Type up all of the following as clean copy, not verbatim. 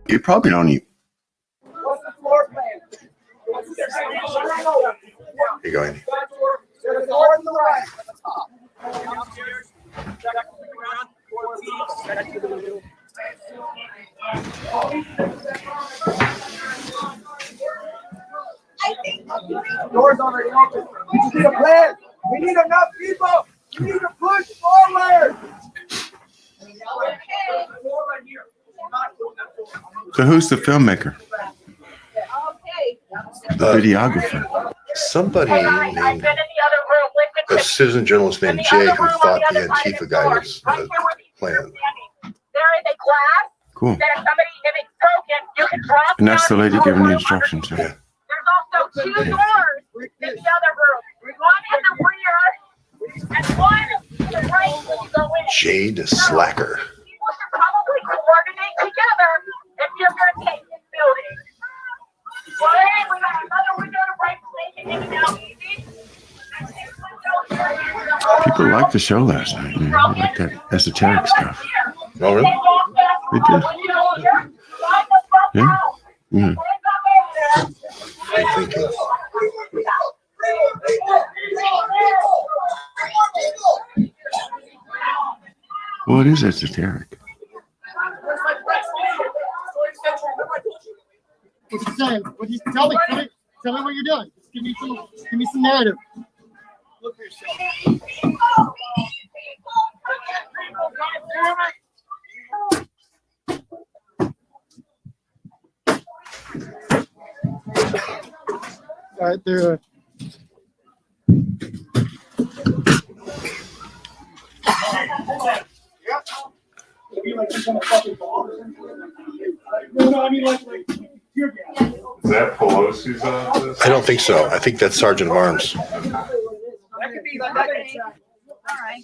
You probably don't eat. You're going. Doors already open. We just need a plan. We need enough people. We need to push forward. So who's the filmmaker? The videographer. Somebody named a citizen journalist named Jay who thought the Antifa guy was the plan. Cool. And that's the lady giving the instructions. Yeah. There's also two doors in the other room. One in the rear and one to the right when you go in. Jade Slacker. People should probably coordinate together if you're going to take this building. Well, hey, we got another window to break so they can get it out easy. People liked the show last night. Man. They like that esoteric stuff. Oh, really? They did. Yeah. Yeah. I'm thinking. Well, it is esoteric. What you saying? What you tell me? Tell me what you're doing. Just give me some narrative. Look for yourself. All right, there. Is that Pelosi's office? I don't think so. I think that's Sergeant of Arms. That could be like that. All right.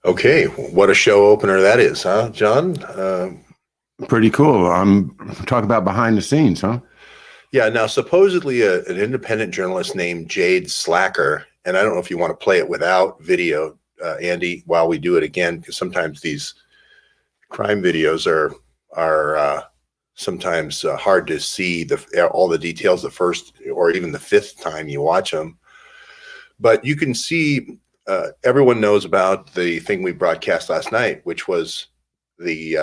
Okay, what a show opener that is, huh, John? Pretty cool. Talk about behind the scenes, huh? Yeah, now supposedly an independent journalist named Jade Slacker, and I don't know if you want to play it without video, Andy, while we do it again, because sometimes these crime videos are sometimes hard to see all the details the first or even the fifth time you watch them. But you can see everyone knows about the thing we broadcast last night, which was the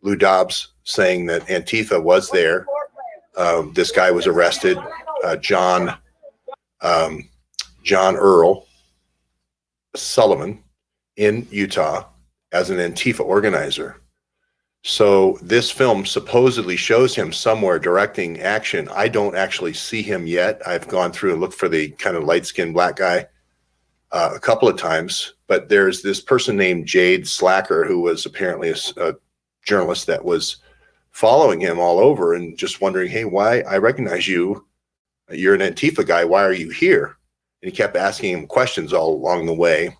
Lou Dobbs saying that Antifa was there. This guy was arrested, John Earl Sullivan in Utah as an Antifa organizer. So this film supposedly shows him somewhere directing action. I don't actually see him yet. I've gone through and looked for the kind of light-skinned black guy a couple of times, but there's this person named Jade Slacker who was apparently a journalist that was following him all over and just wondering, hey, why? I recognize you. You're an Antifa guy. Why are you here? And he kept asking him questions all along the way.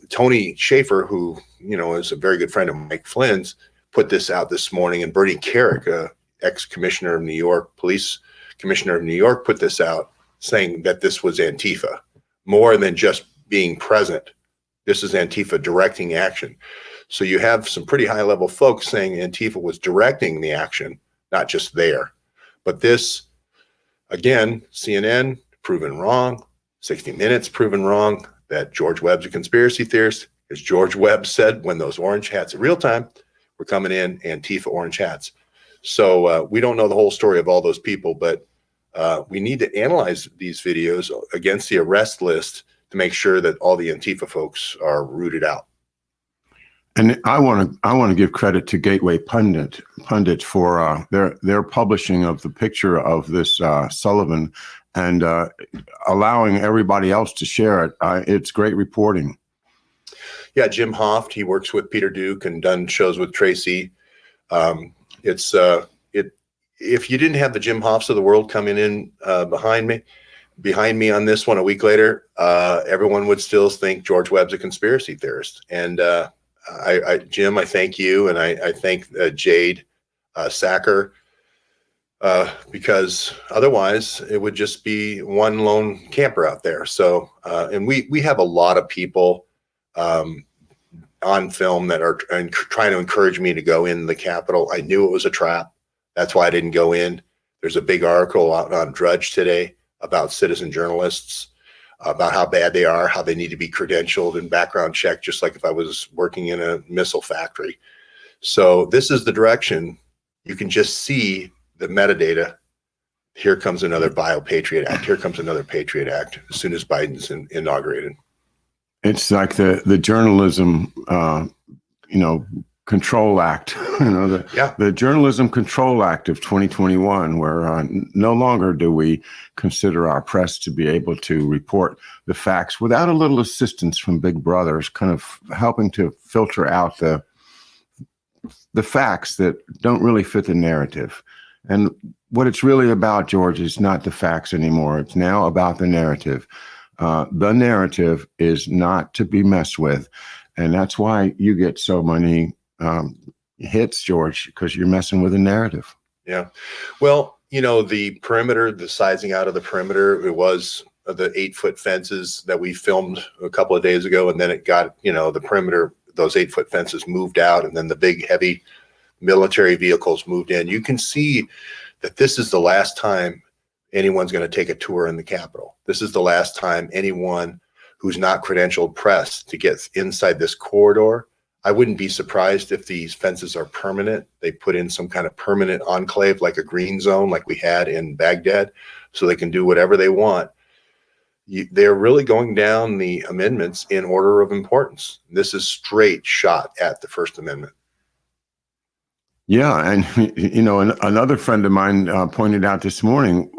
Tony Schaefer, who, is a very good friend of Mike Flynn's, put this out this morning, and Bernie Carrick, ex-commissioner of New York, police commissioner of New York, put this out saying that this was Antifa. More than just being present. This is Antifa directing action. So you have some pretty high level folks saying Antifa was directing the action, not just there. But this, again, CNN proven wrong, 60 Minutes proven wrong, that George Webb's a conspiracy theorist. As George Webb said, when those orange hats in real time were coming in, Antifa orange hats. So we don't know the whole story of all those people, but we need to analyze these videos against the arrest list to make sure that all the Antifa folks are rooted out. And I want to give credit to Gateway Pundit for their publishing of the picture of this Sullivan and allowing everybody else to share it. It's great reporting. Yeah, Jim Hoft, he works with Peter Duke and done shows with Tracy. If you didn't have the Jim Hofts of the world coming in behind me on this one a week later, everyone would still think George Webb's a conspiracy theorist. And Jim, I thank you, and I thank Jade Sacker, because otherwise it would just be one lone camper out there. So, and we have a lot of people on film that are trying to encourage me to go in the Capitol. I knew it was a trap. That's why I didn't go in. There's a big article out on Drudge today about citizen journalists, about how bad they are, how they need to be credentialed and background checked, just like if I was working in a missile factory. So this is the direction. You can just see the metadata. Here comes another Bio-Patriot Act. Here comes another Patriot Act as soon as Biden's inaugurated. It's like the journalism, Control Act, the Journalism Control Act of 2021, where no longer do we consider our press to be able to report the facts without a little assistance from Big Brothers, kind of helping to filter out the facts that don't really fit the narrative. And what it's really about, George, is not the facts anymore. It's now about the narrative. The narrative is not to be messed with. And that's why you get so many hits, George, because you're messing with the narrative. Yeah. Well, the perimeter, the sizing out of the perimeter, it was the 8-foot fences that we filmed a couple of days ago. And then it got, the perimeter, those 8-foot fences moved out, and then the big, heavy military vehicles moved in. You can see that this is the last time anyone's going to take a tour in the Capitol. This is the last time anyone who's not credentialed press to get inside this corridor. I wouldn't be surprised if these fences are permanent. They put in some kind of permanent enclave, like a green zone, like we had in Baghdad, so they can do whatever they want. They're really going down the amendments in order of importance. This is straight shot at the First Amendment. Yeah, and another friend of mine pointed out this morning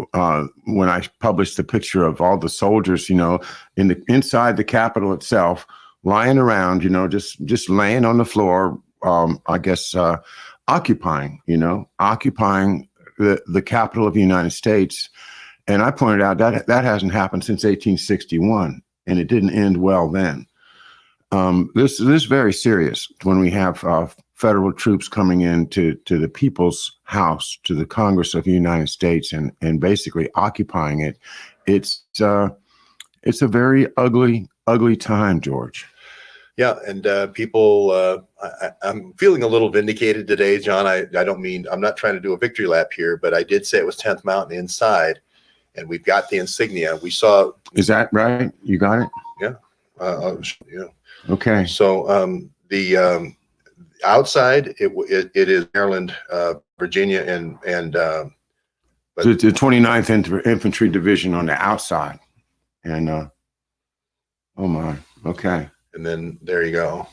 when I published the picture of all the soldiers, inside the Capitol itself, lying around, just laying on the floor, occupying the capital of the United States. And I pointed out that hasn't happened since 1861, and it didn't end well then. This is very serious when we have federal troops coming into the people's house, to the Congress of the United States, and basically occupying it. It's a very ugly time, George. Yeah, and people, I'm feeling a little vindicated today, John. I'm not trying to do a victory lap here, but I did say it was 10th Mountain inside, and we've got the insignia. We saw. Is that right? You got it? Yeah. Yeah. Okay. So the outside, it is Maryland, Virginia, and the 29th Infantry Division on the outside, and oh my, okay. And then there you go.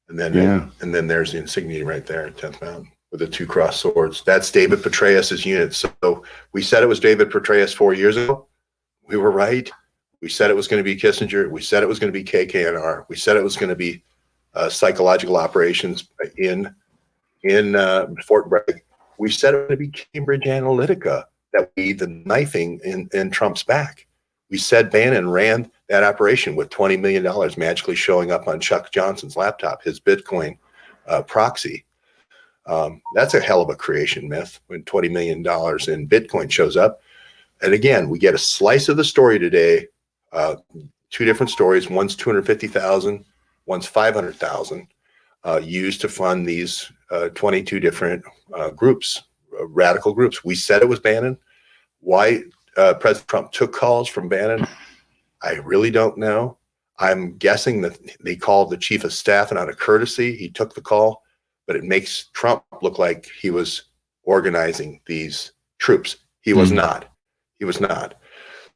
And then and then there's the insignia right there at 10th Mountain with the 2 crossed swords. That's David Petraeus's unit. So we said it was David Petraeus 4 years ago. We were right. We said it was going to be Kissinger. We said it was going to be KKNR. We said it was going to be psychological operations in Fort Bragg. We said it was going to be Cambridge Analytica, that would be the knifing in Trump's back. We said Bannon ran that operation with $20 million magically showing up on Chuck Johnson's laptop, his Bitcoin proxy. That's a hell of a creation myth when $20 million in Bitcoin shows up. And again, we get a slice of the story today, 2 different stories. One's 250,000, one's 500,000, used to fund these 22 different groups, radical groups. We said it was Bannon. Why President Trump took calls from Bannon, I really don't know. I'm guessing that they called the chief of staff, and out of courtesy, he took the call, but it makes Trump look like he was organizing these troops. He was not. He was not.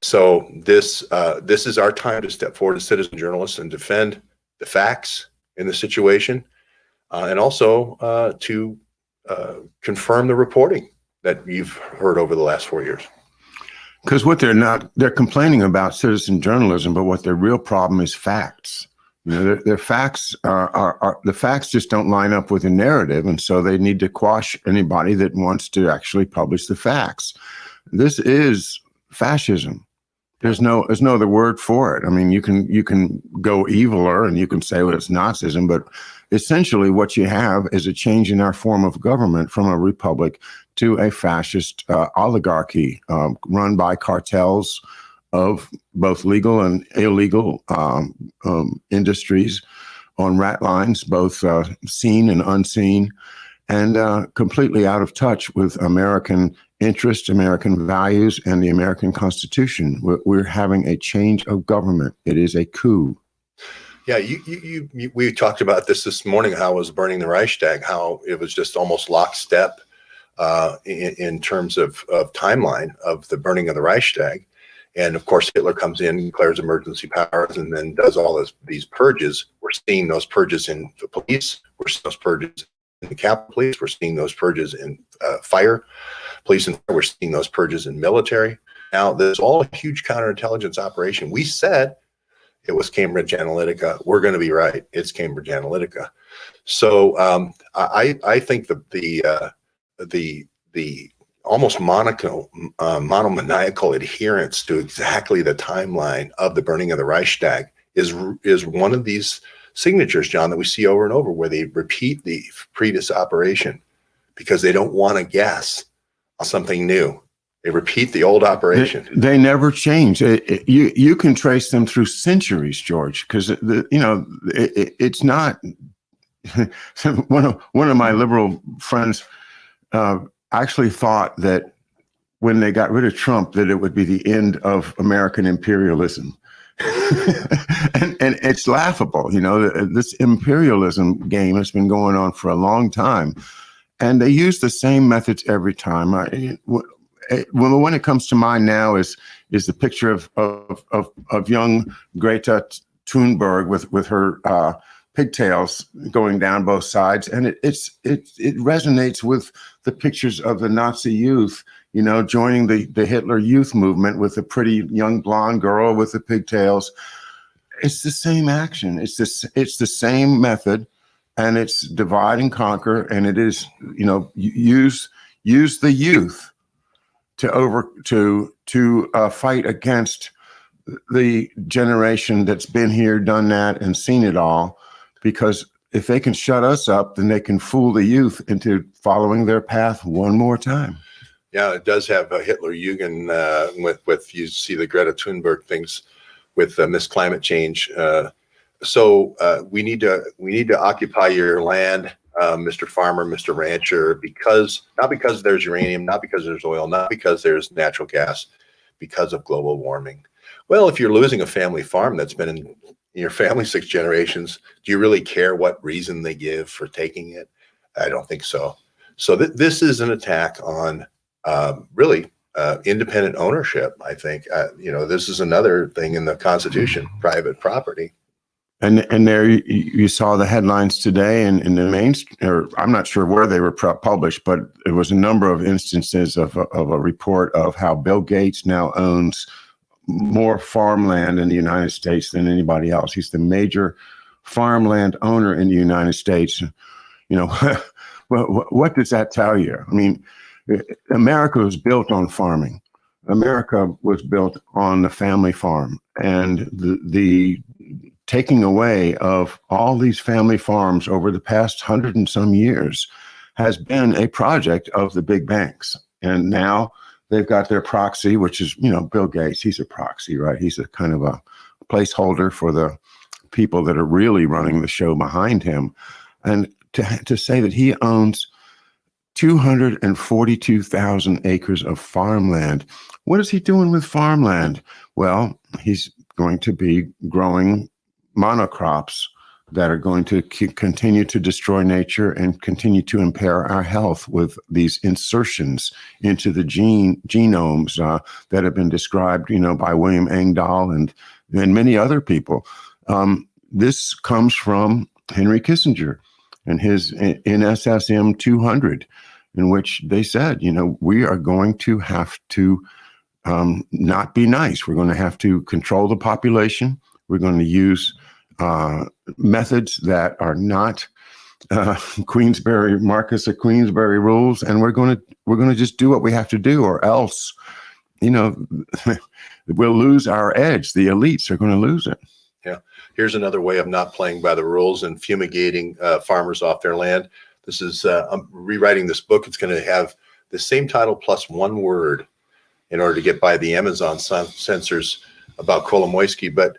So this is our time to step forward as citizen journalists and defend the facts in the situation, and also to confirm the reporting that you've heard over the last 4 years. Because what they're complaining about citizen journalism, but what their real problem is facts. Their facts are the facts just don't line up with the narrative, and so they need to quash anybody that wants to actually publish the facts. This is fascism. There's no other word for it. I mean, you can go eviler and you can say, well, it's Nazism, but essentially what you have is a change in our form of government from a republic to a fascist oligarchy run by cartels of both legal and illegal industries on rat lines, both seen and unseen, and completely out of touch with American interests, American values, and the American Constitution. We're having a change of government. It is a coup. Yeah, we talked about this morning, how it was burning the Reichstag, how it was just almost lockstep in terms of timeline of the burning of the Reichstag. And of course, Hitler comes in, declares emergency powers, and then does all these purges. We're seeing those purges in the police. We're seeing those purges in the Capitol Police. We're seeing those purges in fire, police, and we're seeing those purges in military. Now, there's all a huge counterintelligence operation. We said it was Cambridge Analytica. We're going to be right. It's Cambridge Analytica. So I think the almost monomaniacal adherence to exactly the timeline of the burning of the Reichstag is one of these signatures, John, that we see over and over, where they repeat the previous operation because they don't want to guess on something new. They repeat the old operation. They never change. You can trace them through centuries, George, because it's not. One of my liberal friends actually thought that when they got rid of Trump, that it would be the end of American imperialism. and it's laughable. This imperialism game has been going on for a long time, and they use the same methods every time. When it comes to mind now is the picture of young Greta Thunberg with her pigtails going down both sides, and it resonates with the pictures of the Nazi youth, joining the Hitler youth movement with a pretty young blonde girl with the pigtails. It's the same action. It's the same method, and it's divide and conquer, and it is use the youth to fight against the generation that's been here, done that, and seen it all. Because if they can shut us up, then they can fool the youth into following their path one more time. Yeah, it does have a Hitler Jugend with you see the Greta Thunberg things with Miss Climate Change. So we need to occupy your land, Mr. Farmer, Mr. Rancher, not because there's uranium, not because there's oil, not because there's natural gas, because of global warming. Well, if you're losing a family farm that's been in your family 6 generations, do you really care what reason they give for taking it? I don't think so. So this is an attack on really independent ownership. I think this is another thing in the Constitution, private property. And there you saw the headlines today in the or I'm not sure where they were published, but it was a number of instances of a report of how Bill Gates now owns more farmland in the United States than anybody else. He's the major farmland owner in the United States. What does that tell you? I mean, America was built on farming. America was built on the family farm, and the taking away of all these family farms over the past 100 and some years has been a project of the big banks. And now they've got their proxy, which is, Bill Gates. He's a proxy, right? He's a kind of a placeholder for the people that are really running the show behind him. And to say that he owns 242,000 acres of farmland. What is he doing with farmland? Well, he's going to be growing monocrops that are going to continue to destroy nature and continue to impair our health with these insertions into the genomes that have been described, by William Engdahl and many other people. This comes from Henry Kissinger and his NSSM 200, in which they said, we are going to have to not be nice. We're going to have to control the population. We're going to use methods that are not Marcus of Queensberry rules, and we're going to just do what we have to do, or else you know, we'll lose our edge. The elites are going to lose it. Yeah. Here's another way of not playing by the rules and fumigating farmers off their land. This is, I'm rewriting this book. It's going to have the same title plus one word in order to get by the Amazon censors about Kolomoisky. But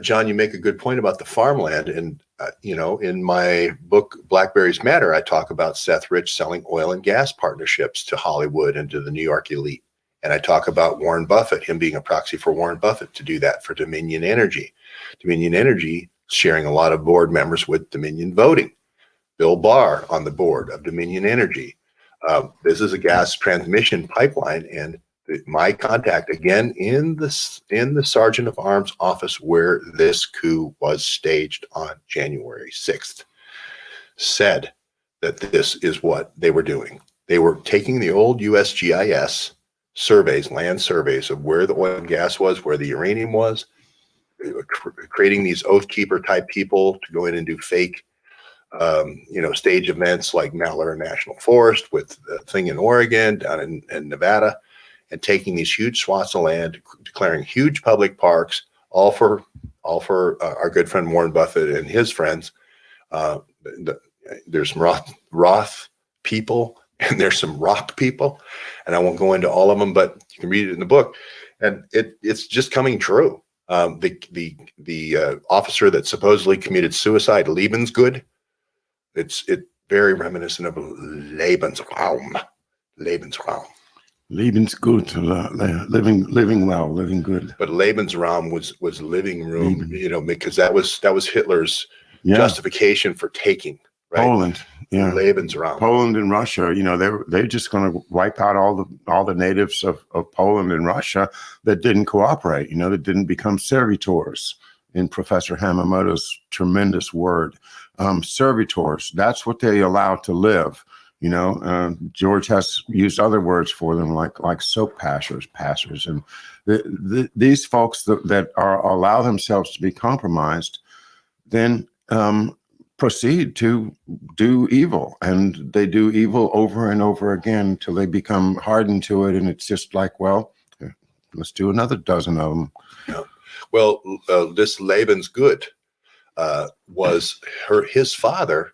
John, you make a good point about the farmland. And, you know, in my book, Blackberries Matter, I talk about Seth Rich selling oil and gas partnerships to Hollywood and to the New York elite. And I talk about Warren Buffett, him being a proxy for Warren Buffett to do that for Dominion Energy. Dominion Energy sharing a lot of board members with Dominion Voting. Bill Barr on the board of Dominion Energy. This is a gas transmission pipeline, and my contact again in the Sergeant of Arms office where this coup was staged on January 6th said that this is what they were doing. They were taking the old USGIS surveys, land surveys of where the oil and gas was, where the uranium was, creating these oath keeper type people to go in and do fake, you know, stage events like Mallard National Forest with the thing in Oregon, down in Nevada, and taking these huge swaths of land, declaring huge public parks, all for our good friend Warren Buffett and his friends. There's some Roth people and there's some rock people, and I won't go into all of them, but you can read it in the book, and it's just coming true. The officer that supposedly committed suicide, Lebensgood, it's very reminiscent of Lebensraum. Lebensgut, living well, living good. But Lebensraum was living room, you know, because that was Hitler's justification for taking, right? Poland, yeah. Lebensraum. Poland and Russia, you know, they're just going to wipe out all the natives of Poland and Russia that didn't cooperate, you know, that didn't become servitors, in Professor Hamamoto's tremendous word. Servitors, that's what they allowed to live. You know, George has used other words for them, like soap passers, and these folks that allow themselves to be compromised, then proceed to do evil, and they do evil over and over again until they become hardened to it, and it's just like, well, let's do another dozen of them. Yeah. Well, this Lebensgut his father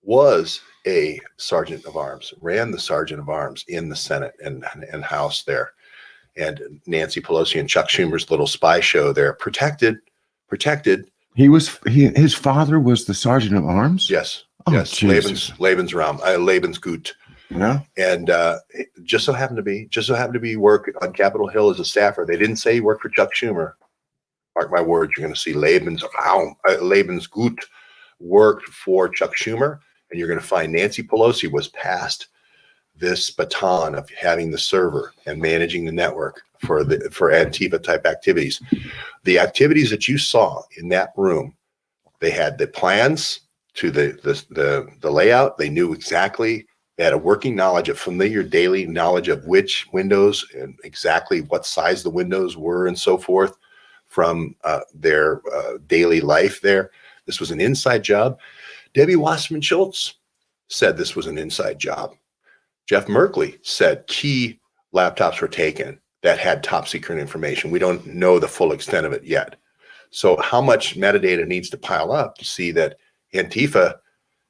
was a sergeant of arms, ran the sergeant of arms in the Senate and House there, and Nancy Pelosi and Chuck Schumer's little spy show there, protected. His father was the sergeant of arms. Yes, oh, yes, Jesus. Lebensraum, Lebensgut. Yeah, and just so happened to be work on Capitol Hill as a staffer. They didn't say he worked for Chuck Schumer. Mark my words, you're going to see Lebensgut worked for Chuck Schumer, and you're going to find Nancy Pelosi was passed this baton of having the server and managing the network for Antifa type activities. The activities that you saw in that room, they had the plans to the layout. They knew exactly. They had a working knowledge, a familiar daily knowledge of which windows and exactly what size the windows were and so forth from their daily life there. This was an inside job. Debbie Wasserman Schultz said this was an inside job. Jeff Merkley said key laptops were taken that had top secret information. We don't know the full extent of it yet. So how much metadata needs to pile up to see that Antifa,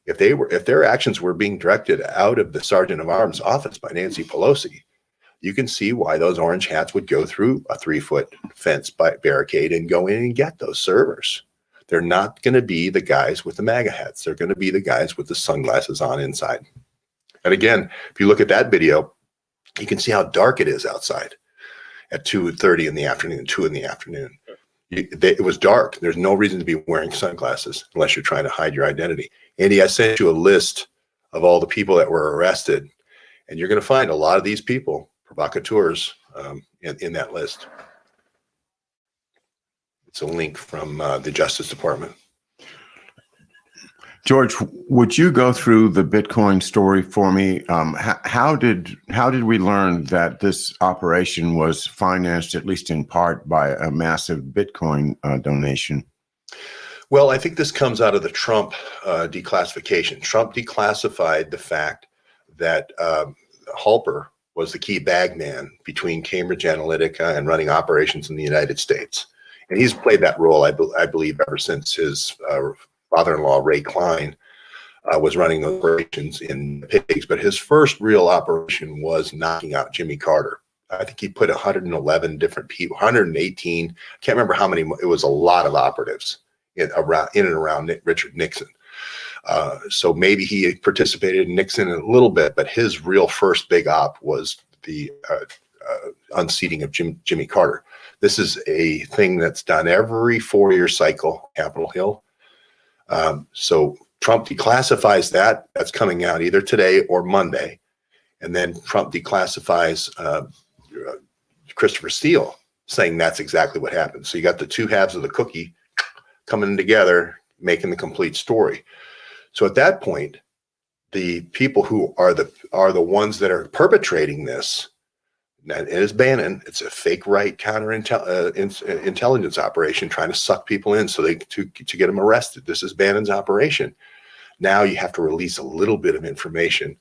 if their actions were being directed out of the Sergeant of Arms office by Nancy Pelosi, you can see why those orange hats would go through a 3-foot fence barricade and go in and get those servers. They're not going to be the guys with the MAGA hats. They're going to be the guys with the sunglasses on inside. And again, if you look at that video, you can see how dark it is outside at 2:30 in the afternoon, 2 in the afternoon. It was dark. There's no reason to be wearing sunglasses unless you're trying to hide your identity. Andy, I sent you a list of all the people that were arrested, and you're going to find a lot of these people, provocateurs, in that list. It's a link from the Justice Department. George, would you go through the Bitcoin story for me? How did we learn that this operation was financed, at least in part, by a massive Bitcoin donation? Well, I think this comes out of the Trump declassification. Trump declassified the fact that Halper was the key bag man between Cambridge Analytica and running operations in the United States. And he's played that role, I believe, ever since his father-in-law, Ray Klein, was running the operations in pigs. But his first real operation was knocking out Jimmy Carter. I think he put 111 different people, 118. Can't remember how many. It was a lot of operatives in and around Richard Nixon. So maybe he participated in Nixon a little bit, but his real first big op was the unseating of Jimmy Carter. This is a thing that's done every 4-year cycle, Capitol Hill. So Trump declassifies that. That's coming out either today or Monday. And then Trump declassifies Christopher Steele, saying that's exactly what happened. So you got the two halves of the cookie coming together, making the complete story. So at that point, the people who are the ones that are perpetrating this, and it is Bannon. It's a fake right intelligence operation trying to suck people in so to get them arrested. This is Bannon's operation. Now you have to release a little bit of information,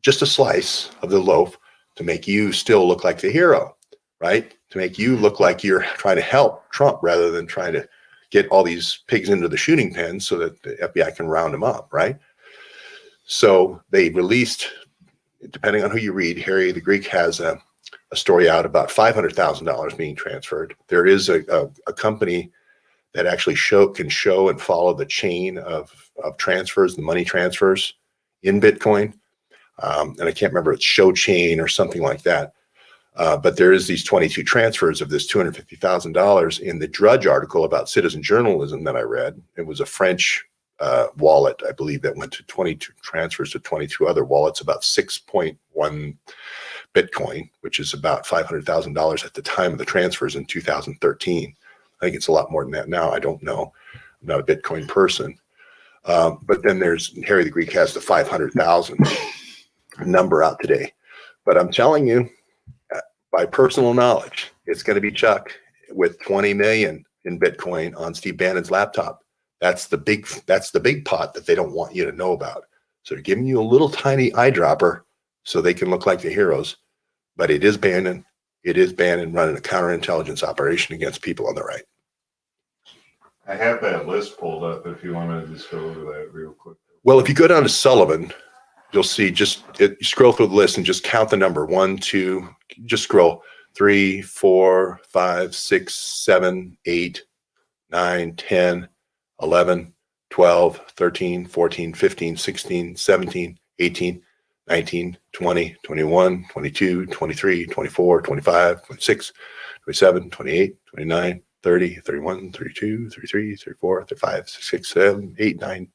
just a slice of the loaf, to make you still look like the hero, right? To make you look like you're trying to help Trump rather than trying to get all these pigs into the shooting pen so that the FBI can round them up, right? So they released, depending on who you read, Harry the Greek has a story out about $500,000 being transferred. There is a company that actually can show and follow the chain of transfers, the money transfers in Bitcoin. And I can't remember, it's Show Chain or something like that. But there is these 22 transfers of this $250,000 in the Drudge article about citizen journalism that I read. It was a French wallet, I believe, that went to 22 transfers to 22 other wallets, about 6.1 Bitcoin, which is about $500,000 at the time of the transfers in 2013. I think it's a lot more than that now. I don't know. I'm not a Bitcoin person. But then there's Harry the Greek has the 500,000 number out today. But I'm telling you, by personal knowledge, it's going to be Chuck with 20 million in Bitcoin on Steve Bannon's laptop. That's the big pot that they don't want you to know about. So they're giving you a little tiny eyedropper so they can look like the heroes. But it is Bannon. It is Bannon running a counterintelligence operation against people on the right. I have that list pulled up if you want to just go over that real quick. Well, if you go down to Sullivan, you'll see you scroll through the list and just count the number 1, 2, just scroll 3, 4, 5, 6, 7, 8, 9, 10, 11, 12, 13, 14, 15, 16, 17, 18, 19, 20, 21, 22, 23, 24, 25, 26, 27, 28, 29, 30, 31, 32, 33, 34, 35, 36, 7, 8, 9,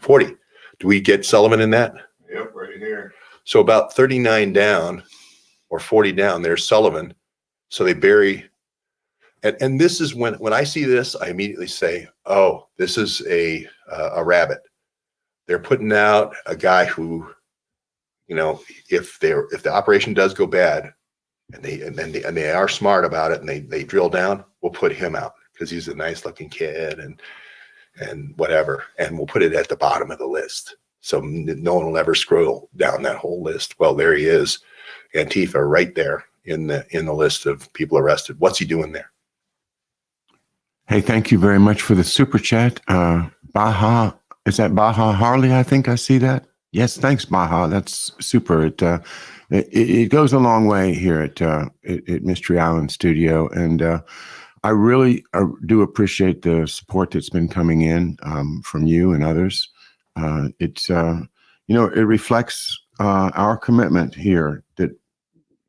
40. Do we get Sullivan in that? Yep, right here. So about 39 down or 40 down, there's Sullivan. So they bury, and this is when I see this, I immediately say, oh, this is a rabbit. They're putting out a guy who, you know, if the operation does go bad, and they are smart about it, and they drill down, we'll put him out because he's a nice looking kid and whatever, and we'll put it at the bottom of the list. So no one will ever scroll down that whole list. Well, there he is, Antifa, right there in the list of people arrested. What's he doing there? Hey, thank you very much for the super chat. Baha, is that Baha Harley? I think I see that. Yes, thanks, Baha. That's super. It goes a long way here at Mystery Island Studio, and I really do appreciate the support that's been coming in from you and others. It reflects our commitment here that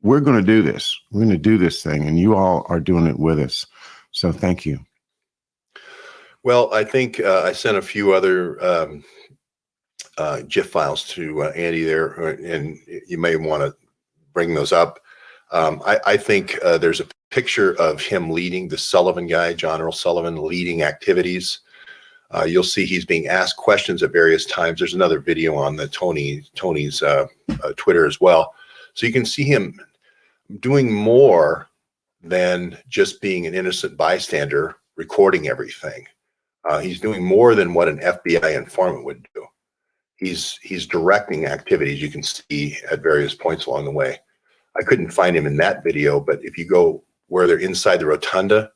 we're going to do this. We're going to do this thing, and you all are doing it with us. So thank you. Well, I think I sent a few other GIF files to Andy there, and you may want to bring those up. I think there's a picture of him leading the Sullivan guy, John Earl Sullivan, leading activities. You'll see he's being asked questions at various times. There's another video on the Tony's Twitter as well. So you can see him doing more than just being an innocent bystander recording everything. He's doing more than what an FBI informant would do. He's directing activities, you can see at various points along the way. I couldn't find him in that video, but if you go where they're inside the rotunda,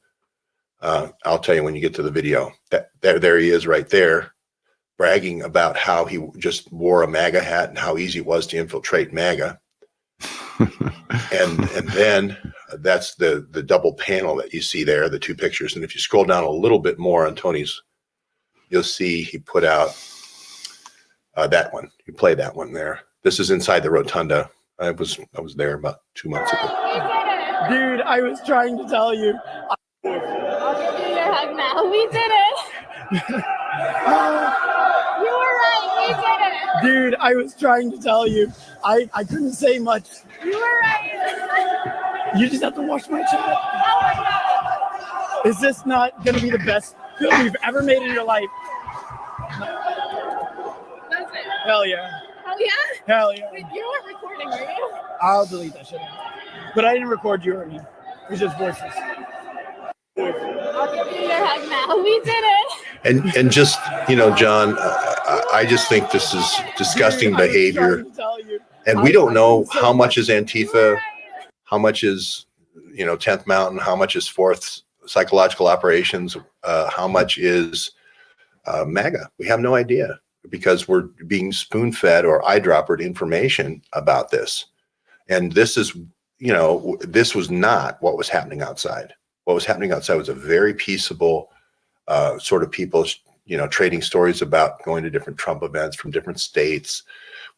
I'll tell you when you get to the video. That there he is right there, bragging about how he just wore a MAGA hat and how easy it was to infiltrate MAGA. and then that's the double panel that you see there, the two pictures. And if you scroll down a little bit more on Tony's, you'll see he put out that one. You play that one there. This is inside the rotunda. I was there about 2 months ago. Dude, I was trying to tell you. I'll give you your hug now. We did it. You were right. We did it. Dude, I was trying to tell you. I couldn't say much. You were right. You just have to watch my chat. Oh my God. Is this not going to be the best film you've ever made in your life? That's it. Hell yeah. Oh yeah? Hell yeah. Wait, you weren't recording, were you? I'll delete that shit. But I didn't record you or me. It's just voices. I'll give you your hug now. We did it. And just, you know, John, I just think this is disgusting Dude, I was behavior. trying to tell you. And we don't know how much is Antifa, how much is, you know, 10th Mountain, how much is 4th Psychological Operations, how much is MAGA. We have no idea because we're being spoon-fed or eyedroppered information about this. And this is, you know, this was not what was happening outside. What was happening outside was a very peaceable sort of people, you know, trading stories about going to different Trump events from different states.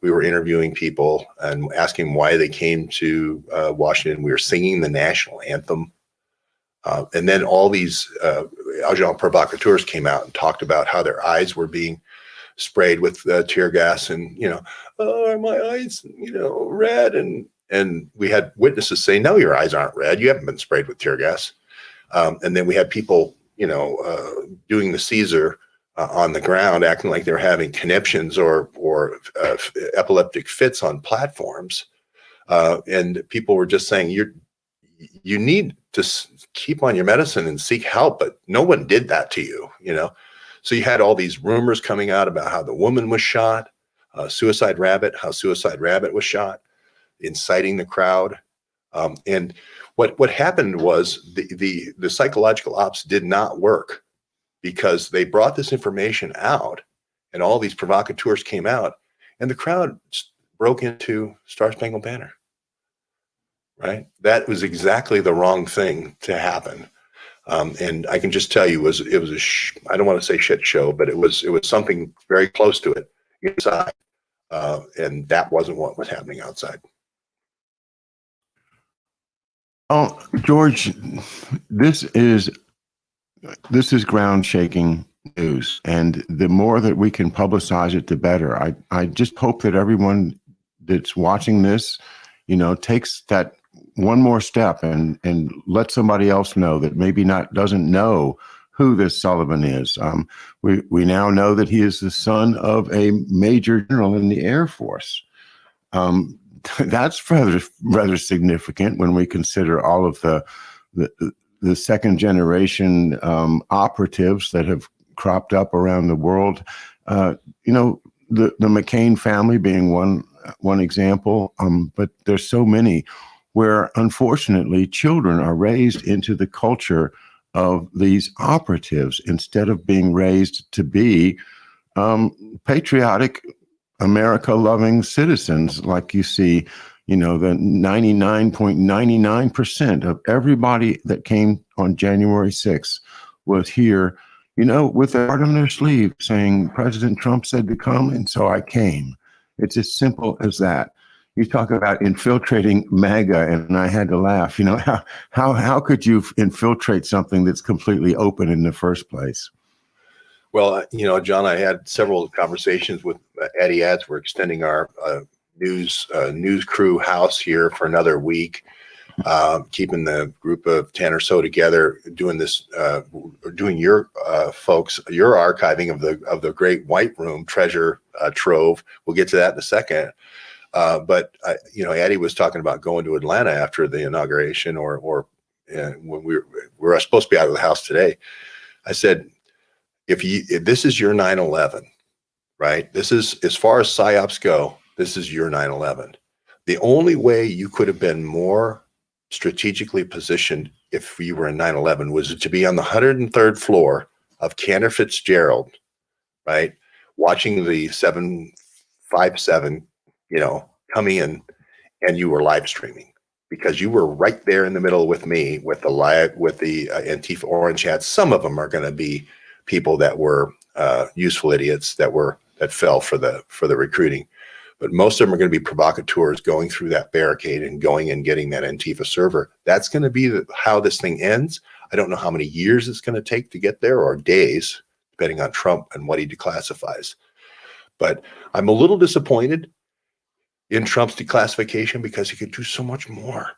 We were interviewing people and asking why they came to Washington. We were singing the national anthem. And then all these agents provocateurs came out and talked about how their eyes were being sprayed with tear gas and, you know, oh, are my eyes, you know, red? And we had witnesses say, no, your eyes aren't red. You haven't been sprayed with tear gas. And then we had people, you know, doing the Caesar on the ground, acting like they're having conniptions or epileptic fits on platforms. And people were just saying, you need to keep on your medicine and seek help, but no one did that to you, you know? So you had all these rumors coming out about how the woman was shot, how Suicide Rabbit was shot, inciting the crowd. And what happened was the psychological ops did not work because they brought this information out and all these provocateurs came out and the crowd broke into Star Spangled Banner, right? That was exactly the wrong thing to happen. And I can just tell you, it was I don't want to say shit show, but it was something very close to it inside. And that wasn't what was happening outside. Oh, George, this is ground shaking news, and the more that we can publicize it, the better. I just hope that everyone that's watching this, you know, takes that one more step and let somebody else know that maybe doesn't know who this Sullivan is. We now know that he is the son of a major general in the Air Force. That's rather significant when we consider all of the second generation operatives that have cropped up around the world. You know, the McCain family being one example, but there's so many where unfortunately children are raised into the culture of these operatives instead of being raised to be patriotic, America-loving citizens, like you see, you know, the 99.99% of everybody that came on January 6th was here, you know, with their heart on their sleeve saying, President Trump said to come, and so I came. It's as simple as that. You talk about infiltrating MAGA, and I had to laugh. You know, how could you infiltrate something that's completely open in the first place? Well, you know, John, I had several conversations with Eddie Ads. We're extending our news crew house here for another week, keeping the group of 10 or so together, doing this, doing your folks, your archiving of the great White Room treasure trove. We'll get to that in a second. But you know, Eddie was talking about going to Atlanta after the inauguration, or when we were supposed to be out of the house today. I said, if this is your 9/11, right? This is, as far as psyops go, this is your 9/11. The only way you could have been more strategically positioned if you were in 9/11 was to be on the 103rd floor of Cantor Fitzgerald, right? Watching the 757, come in, and you were live streaming because you were right there in the middle with me with the Antifa orange hats. Some of them are going to be people that were useful idiots that fell for the recruiting. But most of them are going to be provocateurs going through that barricade and going and getting that Antifa server. That's going to be how this thing ends. I don't know how many years it's going to take to get there, or days, depending on Trump and what he declassifies. But I'm a little disappointed in Trump's declassification because he could do so much more.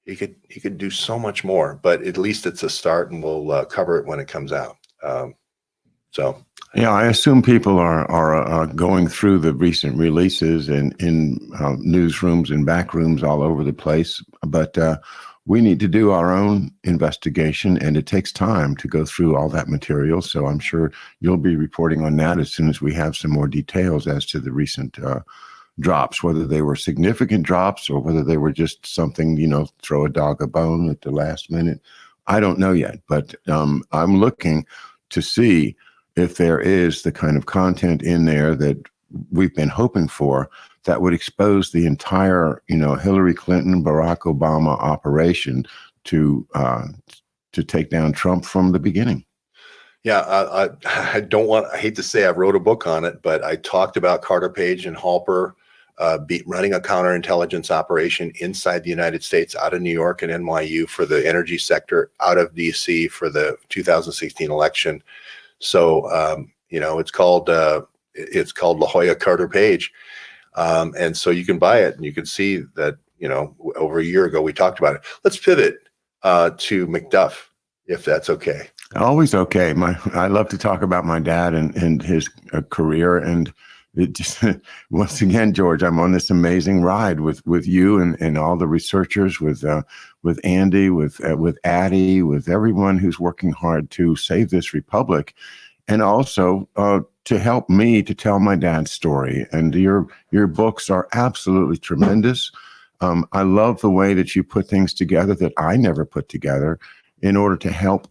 He could do so much more. But at least it's a start, and we'll cover it when it comes out. Yeah, I assume people are going through the recent releases and in newsrooms and back rooms all over the place. But we need to do our own investigation, and it takes time to go through all that material. So I'm sure you'll be reporting on that as soon as we have some more details as to the recent drops, whether they were significant drops or whether they were just something, throw a dog a bone at the last minute. I don't know yet, but I'm looking to see if there is the kind of content in there that we've been hoping for that would expose the entire, Hillary Clinton, Barack Obama operation to take down Trump from the beginning. Yeah, I hate to say I wrote a book on it, but I talked about Carter Page and Halper running a counterintelligence operation inside the United States, out of New York and NYU for the energy sector, out of DC for the 2016 election. So, it's called La Jolla Carter Page. And so you can buy it, and you can see that, over a year ago, we talked about it. Let's pivot to McDuff, if that's okay. Always okay. I love to talk about my dad and his career. And it just, once again, George, I'm on this amazing ride with you and all the researchers, with Andy, with Addie, with everyone who's working hard to save this republic, and also to help me to tell my dad's story. And your books are absolutely tremendous. I love the way that you put things together that I never put together in order to help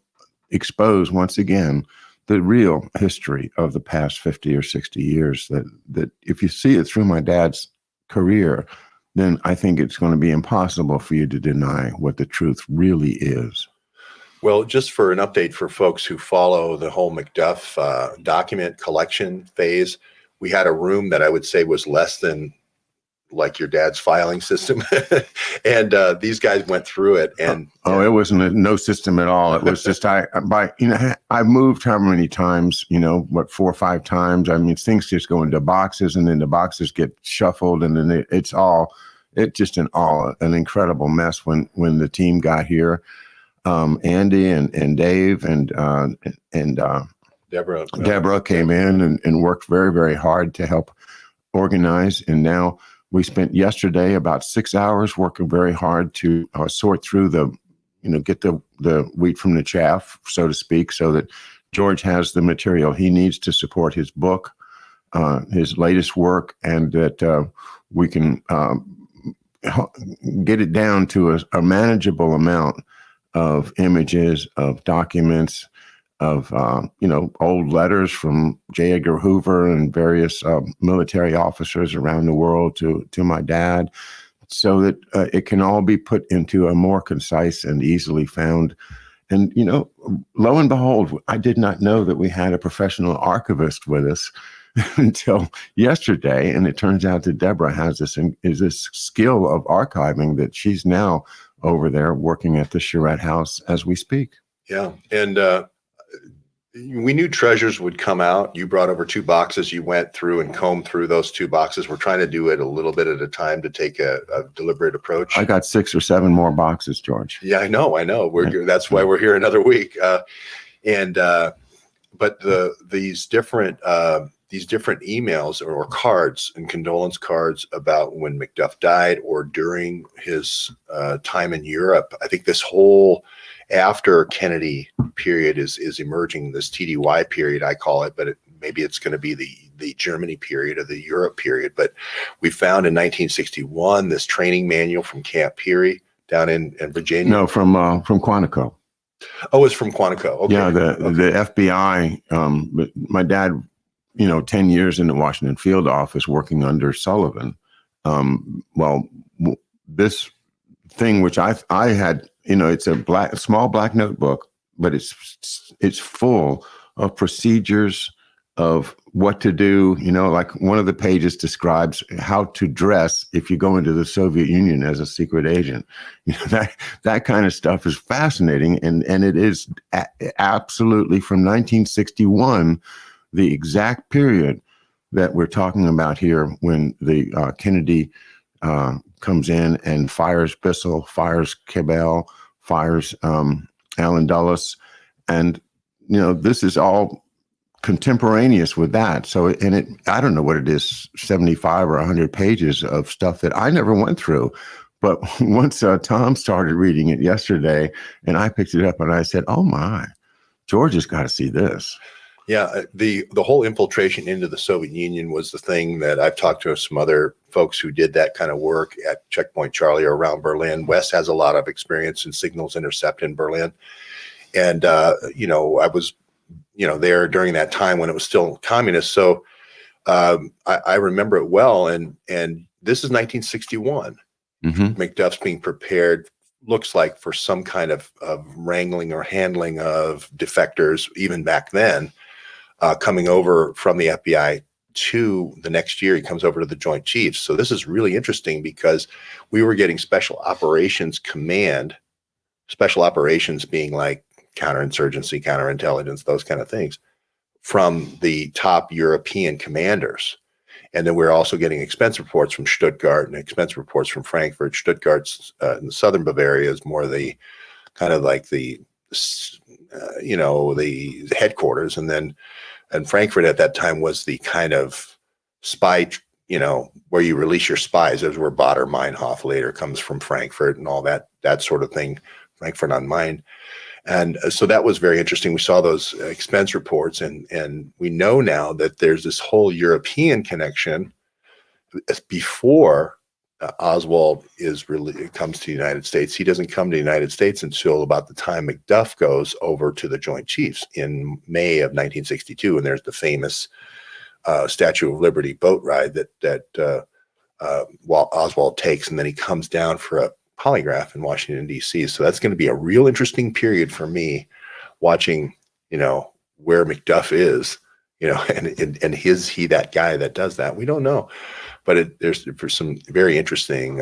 expose once again the real history of the past 50 or 60 years, that if you see it through my dad's career, then I think it's going to be impossible for you to deny what the truth really is. Well, just for an update for folks who follow the whole McDuff document collection phase, we had a room that I would say was less than like your dad's filing system. And these guys went through it. And it wasn't no system at all. It was just, I've moved how many times, 4 or 5 times. I mean, things just go into boxes, and then the boxes get shuffled, and then it's just an incredible mess when the team got here. Andy and Dave and Deborah came in and worked very, very hard to help organize. And now we spent yesterday about 6 hours working very hard to sort through get the wheat from the chaff, so to speak, so that George has the material he needs to support his book, his latest work, and that we can get it down to a manageable amount of images, of documents, of old letters from J. Edgar Hoover and various military officers around the world to my dad, so that it can all be put into a more concise and easily found. And lo and behold, I did not know that we had a professional archivist with us until yesterday, and it turns out that Deborah has this skill of archiving that she's now over there working at the Charette House as we speak. Yeah, and we knew treasures would come out. You brought over 2 boxes. You went through and combed through those 2 boxes. We're trying to do it a little bit at a time to take a deliberate approach. I got 6 or 7 more boxes, George. Yeah, I know. That's why we're here another week. But these different emails or cards and condolence cards about when McDuff died or during his time in Europe, I think this whole after Kennedy period is emerging, this TDY period, I call it, but maybe it's going to be the Germany period or the Europe period. But we found in 1961 this training manual from Camp Peary down in Virginia. No, from Quantico. Oh, it's from Quantico. Okay. Yeah, the FBI. But my dad, 10 years in the Washington field office working under Sullivan. This thing which I had, it's a small black notebook, but it's full of procedures of what to do. Like one of the pages describes how to dress if you go into the Soviet Union as a secret agent. That kind of stuff is fascinating, and it is absolutely from 1961, the exact period that we're talking about here, when the Kennedy comes in and fires Bissell, fires Cabell, fires Allen Dulles, and this is all contemporaneous with that. So, I don't know what it is, 75 or 100 pages of stuff that I never went through. But once Tom started reading it yesterday, and I picked it up and I said, "Oh my, George has got to see this." Yeah, the whole infiltration into the Soviet Union was the thing that I've talked to some other folks who did that kind of work at Checkpoint Charlie or around Berlin. Wes has a lot of experience in signals intercept in Berlin. And, I was, there during that time when it was still communist. So I remember it well. And this is 1961. Mm-hmm. McDuff's being prepared, looks like, for some kind of wrangling or handling of defectors, even back then. Coming over from the FBI to the next year, he comes over to the Joint Chiefs. So this is really interesting because we were getting Special Operations Command, special operations being like counterinsurgency, counterintelligence, those kind of things, from the top European commanders. And then we're also getting expense reports from Stuttgart and expense reports from Frankfurt. Stuttgart's in the southern Bavaria is more the kind of like the headquarters, and Frankfurt at that time was the kind of spy, where you release your spies. As where Baader Meinhof later comes from Frankfurt and all that sort of thing, Frankfurt on Main. And so that was very interesting. We saw those expense reports, and we know now that there's this whole European connection before Oswald comes to the United States. He doesn't come to the United States until about the time McDuff goes over to the Joint Chiefs in May of 1962, and there's the famous Statue of Liberty boat ride that Oswald takes, and then he comes down for a polygraph in Washington, D.C. So that's going to be a real interesting period for me, watching where McDuff is, and is he that guy that does that? We don't know. But there's for some very interesting.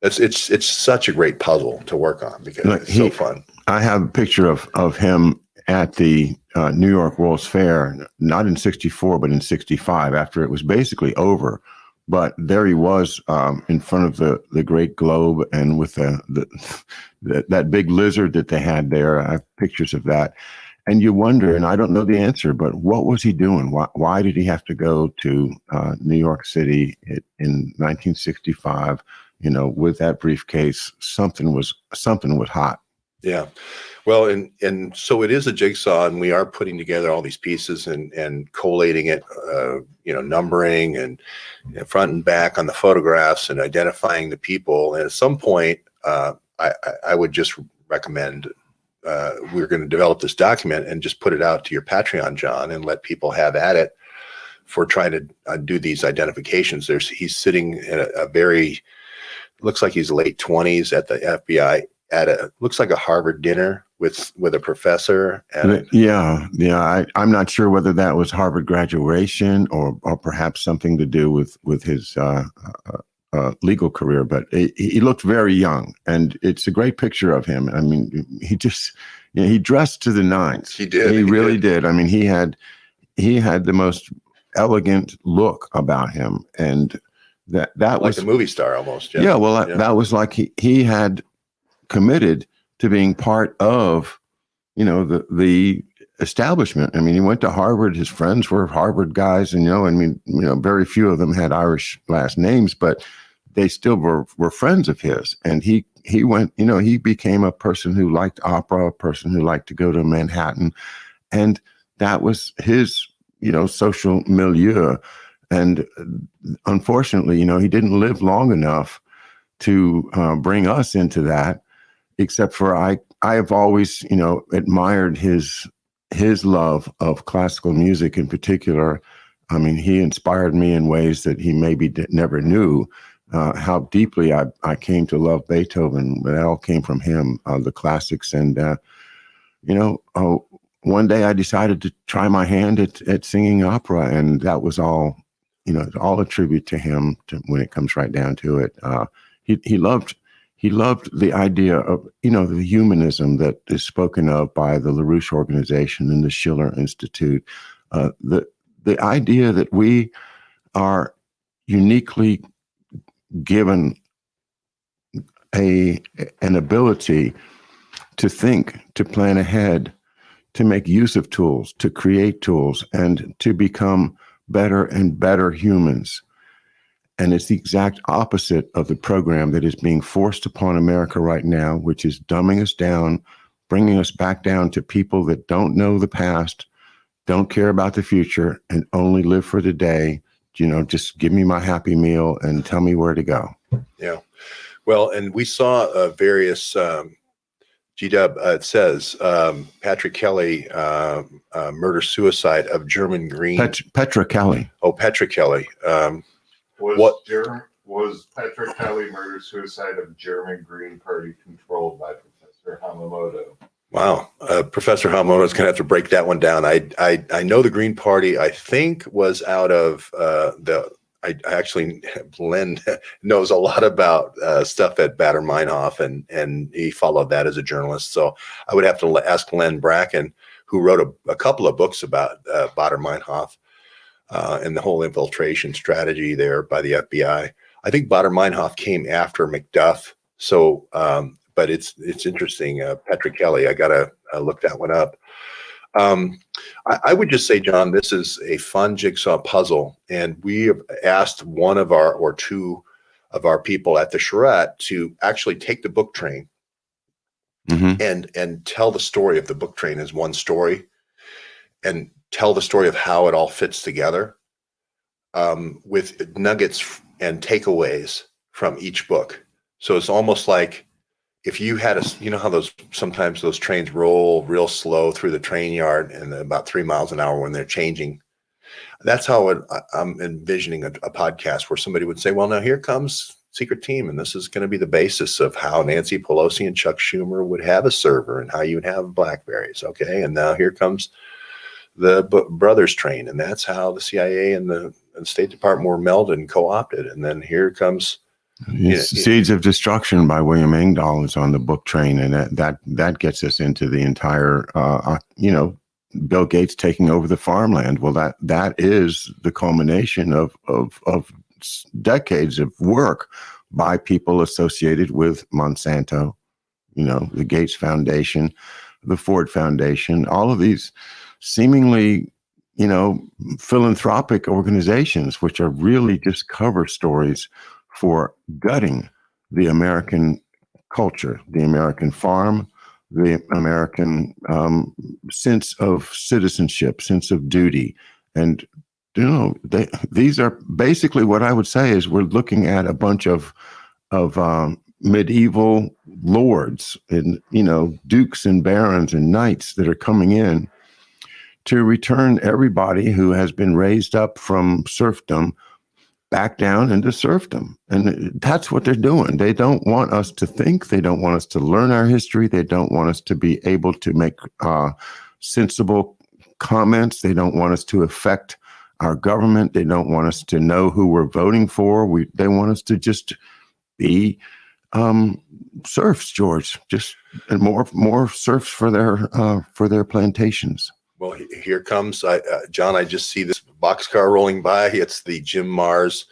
It's such a great puzzle to work on because it's so fun. I have a picture of him at the New York World's Fair, not in '64, but in '65, after it was basically over. But there he was in front of the Great Globe, and with that big lizard that they had there. I have pictures of that. And you wonder, and I don't know the answer, but what was he doing? Why did he have to go to New York City in 1965? With that briefcase, something was hot. Yeah, well, and so it is a jigsaw, and we are putting together all these pieces and collating it, numbering and front and back on the photographs and identifying the people. And at some point, I would just recommend. We're going to develop this document and just put it out to your Patreon, John, and let people have at it for trying to do these identifications. He's sitting in a very, looks like he's late 20s at the FBI looks like a Harvard dinner with a professor. And I'm not sure whether that was Harvard graduation or perhaps something to do with his legal career, but he looked very young, and it's a great picture of him. I mean, he dressed to the nines. He did. He really did. I mean, he had the most elegant look about him, and that like was a movie star almost. Yeah. Yeah. Well, that was like he had committed to being part of, the establishment. I mean, he went to Harvard. His friends were Harvard guys, and very few of them had Irish last names, but they still were friends of his. And he went, he became a person who liked opera, a person who liked to go to Manhattan. And that was his social milieu. And unfortunately, he didn't live long enough to bring us into that, except for I have always, admired his love of classical music in particular. I mean, he inspired me in ways that he maybe never knew how deeply I came to love Beethoven. But that all came from him, the classics. And, one day I decided to try my hand at singing opera, and that was all, all a tribute to him when it comes right down to it. He loved the idea of, the humanism that is spoken of by the LaRouche organization and the Schiller Institute. The idea that we are uniquely given an ability to think, to plan ahead, to make use of tools, to create tools, and to become better and better humans. And it's the exact opposite of the program that is being forced upon America right now, which is dumbing us down, bringing us back down to people that don't know the past, don't care about the future, and only live for the day. Just give me my Happy Meal and tell me where to go. Yeah. Well, and we saw various G-Dub, it says Patrick Kelly, murder-suicide of German Green. Petra Kelly. Oh, Petra Kelly. Was Patrick Kelly murder-suicide of German Green Party controlled by Professor Hamamoto? Wow. Professor Hamamoto is going to have to break that one down. I know the Green Party, I think, was out of Len knows a lot about stuff at Bader Meinhof, and he followed that as a journalist. So I would have to ask Len Bracken, who wrote a couple of books about Bader Meinhof and the whole infiltration strategy there by the FBI. I think Bader Meinhof came after McDuff. So, but it's interesting. Patrick Kelly, I gotta look that one up. I would just say, John, this is a fun jigsaw puzzle, and we have asked one of our or two of our people at the Charrette to actually take the book train and tell the story of the book train as one story, and tell the story of how it all fits together, with nuggets and takeaways from each book. So it's almost like if you had how sometimes those trains roll real slow through the train yard and about 3 miles an hour when they're changing. That's how I'm envisioning a podcast where somebody would say, well, now here comes Secret Team, and this is going to be the basis of how Nancy Pelosi and Chuck Schumer would have a server and how you would have BlackBerries. Okay. And now here comes the brothers train, and that's how the CIA and the State Department were melded and co-opted. And then here comes Seeds of Destruction by William Engdahl is on the book train, and that gets us into the entire Bill Gates taking over the farmland. Well, that is the culmination of decades of work by people associated with Monsanto, the Gates Foundation, the Ford Foundation, all of these seemingly philanthropic organizations, which are really just cover stories for gutting the American culture, the American farm, the American sense of citizenship, sense of duty. And, these are basically what I would say is we're looking at a bunch of medieval lords and, dukes and barons and knights that are coming in to return everybody who has been raised up from serfdom back down into serfdom. And that's what they're doing. They don't want us to think. They don't want us to learn our history. They don't want us to be able to make sensible comments. They don't want us to affect our government. They don't want us to know who we're voting for. They want us to just be serfs, George, just and more serfs for their plantations. Well, here comes John. I just see this boxcar rolling by. It's the Jim Mars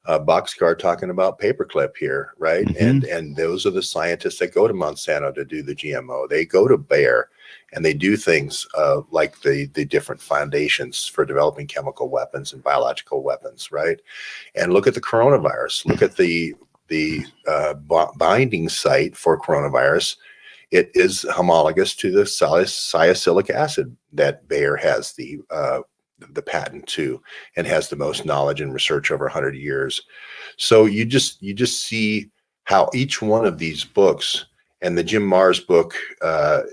boxcar talking about paperclip here, right? Mm-hmm. And those are the scientists that go to Monsanto to do the GMO. They go to Bayer and they do things like the different foundations for developing chemical weapons and biological weapons, right? And look at the coronavirus. Look at the binding site for coronavirus. It is homologous to the salicylic acid that Bayer has the the patent to, and has the most knowledge and research over 100 years. So you just see how each one of these books, and the Jim Marrs book, The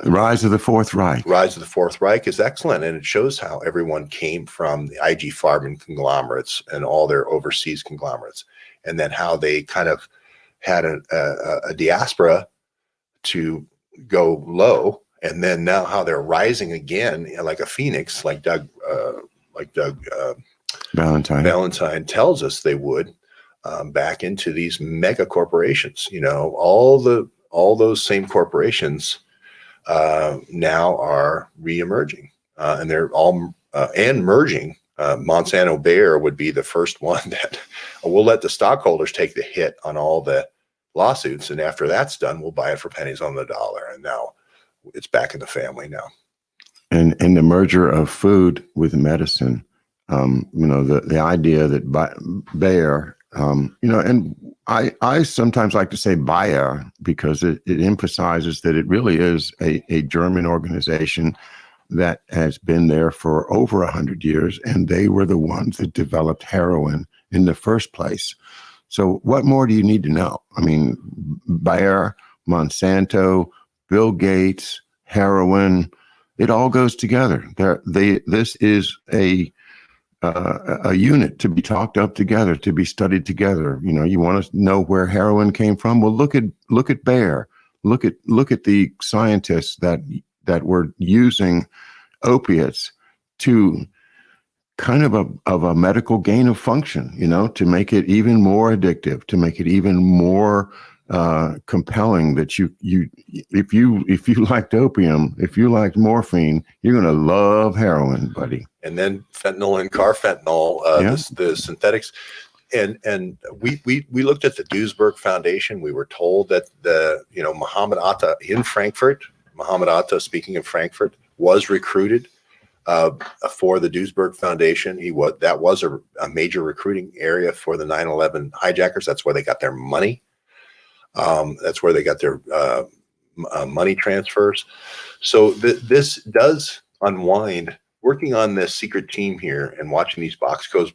Rise of the Fourth Reich. Rise of the Fourth Reich, is excellent, and it shows how everyone came from the IG Farben conglomerates and all their overseas conglomerates, and then how they kind of had a diaspora to go low, and then now how they're rising again like a phoenix, like Doug Valentine tells us they would, back into these mega corporations. You know, all those same corporations now are re-emerging, and they're all and merging. Monsanto Bayer would be the first one that we'll let the stockholders take the hit on all the lawsuits, and after that's done, we'll buy it for pennies on the dollar. And now it's back in the family now. And the merger of food with medicine, you know, the idea that Bayer, you know, and I sometimes like to say Bayer because it emphasizes that it really is a German organization that has been there for over 100 years, and they were the ones that developed heroin in the first place. So what more do you need to know? I mean, Bayer, Monsanto, Bill Gates, heroin, it all goes together. This is a unit to be talked up together, to be studied together. You know, you want to know where heroin came from? Well, look at Bayer. Look at the scientists that were using opiates to kind of a medical gain of function, you know, to make it even more addictive, to make it even more compelling that if you liked opium, if you liked morphine, you're going to love heroin, buddy. And then fentanyl and carfentanil, the synthetics. And we looked at the Duisburg Foundation. We were told that Muhammad Atta in Frankfurt, speaking of Frankfurt, was recruited for the Duisburg Foundation. That was a major recruiting area for the 9/11 hijackers. That's where they got their money. That's where they got their money transfers. So this does unwind. Working on this secret team here and watching these boxcars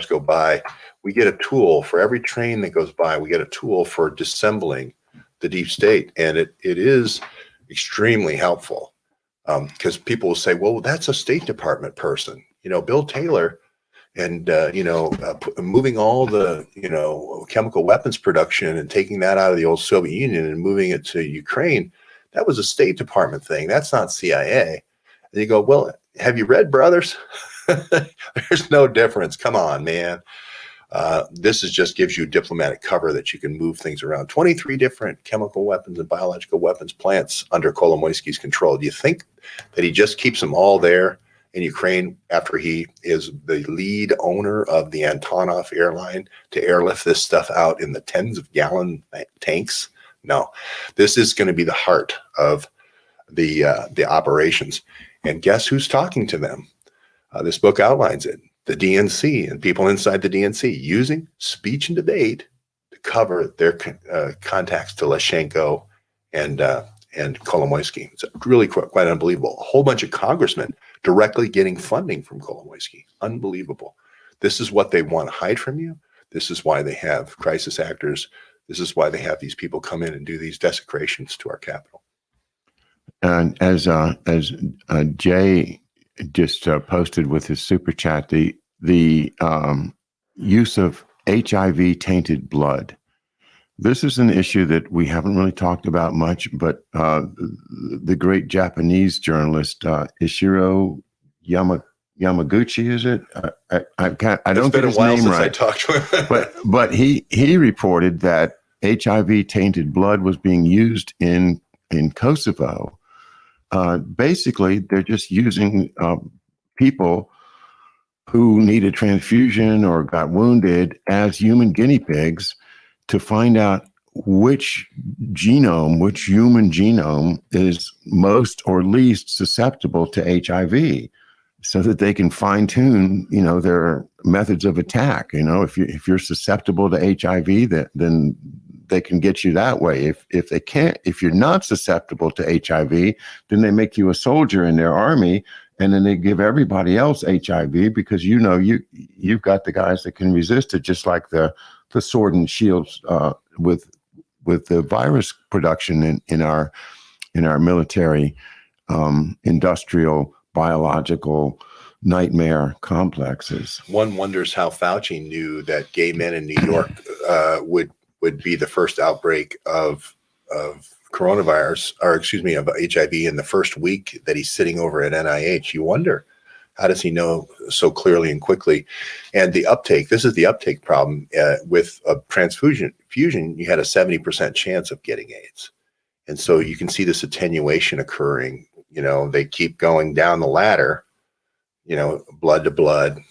go by, we get a tool for every train that goes by. We get a tool for dissembling the deep state, and it is extremely helpful because people will say, "Well, that's a State Department person." You know, Bill Taylor, and moving all the chemical weapons production and taking that out of the old Soviet Union and moving it to Ukraine, that was a State Department thing. That's not CIA. And you go, well, have you read Brothers? There's no difference. Come on, man. This just gives you diplomatic cover that you can move things around. 23 different chemical weapons and biological weapons plants under Kolomoisky's control. Do you think that he just keeps them all there in Ukraine after he is the lead owner of the Antonov airline to airlift this stuff out in the tens of gallon tanks? No, this is going to be the heart of the operations. And guess who's talking to them? This book outlines it. The DNC and people inside the DNC using speech and debate to cover their contacts to Leshchenko and Kolomoisky. It's really quite unbelievable. A whole bunch of congressmen directly getting funding from Kolomoisky. Unbelievable. This is what they want to hide from you. This is why they have crisis actors. This is why they have these people come in and do these desecrations to our capital. And as Jay just posted with his super chat, the use of HIV tainted blood. This is an issue that we haven't really talked about much, but the great Japanese journalist Ishiro Yamaguchi, is it? I don't get his name right. I talked to him. but he reported that HIV tainted blood was being used in Kosovo. Basically, they're just using people who need a transfusion or got wounded as human guinea pigs to find out which human genome is most or least susceptible to HIV, so that they can fine tune, their methods of attack. If you're susceptible to HIV, then they can get you that way. If you're not susceptible to HIV, then they make you a soldier in their army, and then they give everybody else HIV because you've got the guys that can resist it, just like the sword and shields with the virus production in our military, industrial, biological nightmare complexes. One wonders how Fauci knew that gay men in New York would be the first outbreak of coronavirus, or excuse me, of HIV in the first week that he's sitting over at NIH. You wonder, how does he know so clearly and quickly? And the uptake, this is the uptake problem. With a transfusion, you had a 70% chance of getting AIDS. And so you can see this attenuation occurring. They keep going down the ladder, blood to blood,